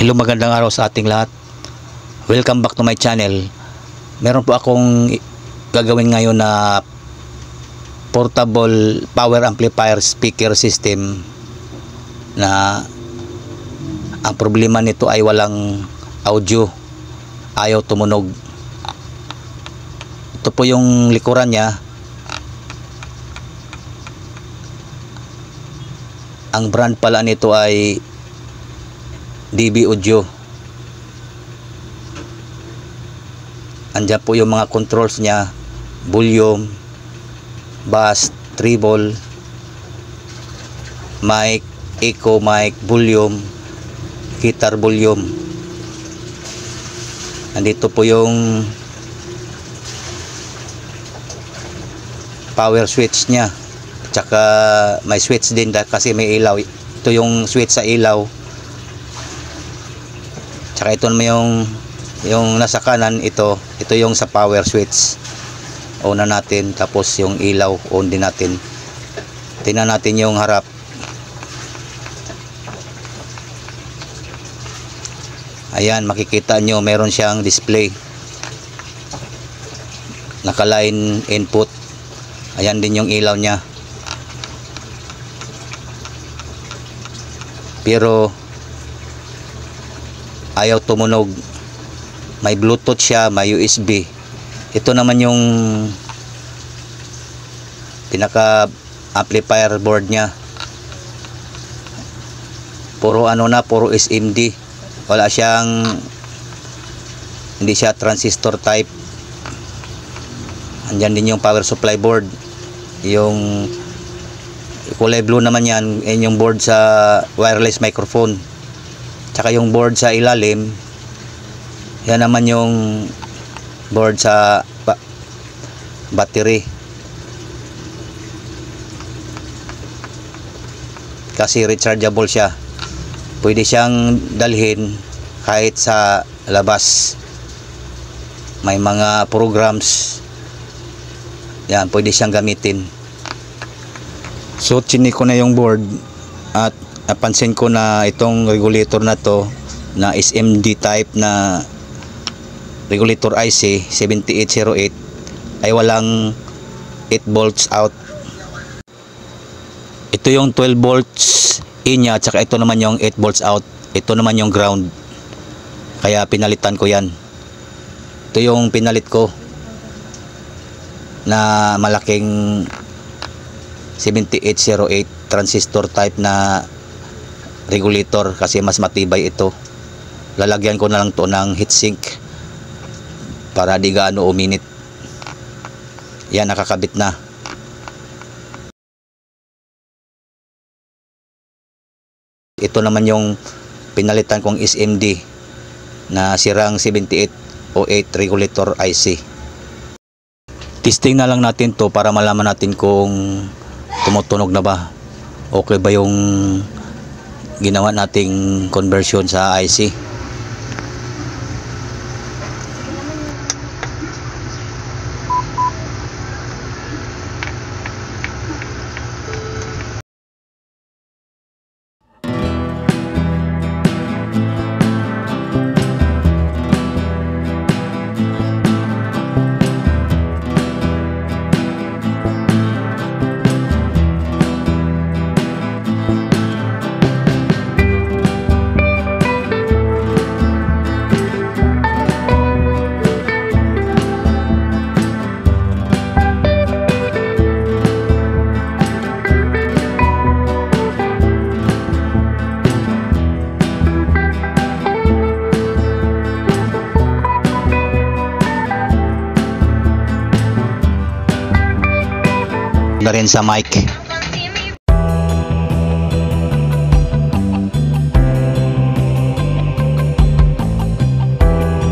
Hello, magandang araw sa ating lahat. Welcome back to my channel. Meron po akong gagawin ngayon na portable power amplifier speaker system na ang problema nito ay walang audio, ayaw tumunog. Ito po yung likuran niya. Ang brand pala nito ay DB Audio. Andyan po yung mga controls niya: volume, bass, treble, mic, echo mic, volume, guitar volume. Andito po yung power switch niya, tsaka may switch din kasi may ilaw. Ito yung switch sa ilaw. Tsaka ito naman yung nasa kanan, ito yung sa power switch. On na natin, tapos yung ilaw on din natin. Tingnan natin yung harap. Ayan, makikita nyo meron siyang display, naka-line input. Ayan din yung ilaw nya, pero ayaw tumunog. May Bluetooth siya, may USB. Ito naman yung pinaka amplifier board nya. Puro puro SMD. Wala siyang, hindi siya transistor type. Andyan din yung power supply board. Yung kulay blue naman yan, yung board sa wireless microphone. Tsaka yung board sa ilalim, yan naman yung board sa battery. Kasi rechargeable siya. Pwede siyang dalhin kahit sa labas. May mga programs. Yan, pwede siyang gamitin. So, chinik ko na yung board at napansin ko na itong regulator na to na SMD type na regulator IC 7808 ay walang 8 volts out. Ito yung 12 volts in nya, tsaka ito naman yung 8 volts out. Ito naman yung ground, kaya pinalitan ko yan. Ito yung pinalit ko na malaking 7808 transistor type na regulator, kasi mas matibay ito. Lalagyan ko na lang to ng heatsink para di gaano uminit. Yan, nakakabit na. Ito naman yung pinalitan kong SMD na sirang 7808 regulator IC. Testing na lang natin to para malaman natin kung tumutunog na ba. Okay ba yung ginawa nating conversion sa IC. Na rin sa mic.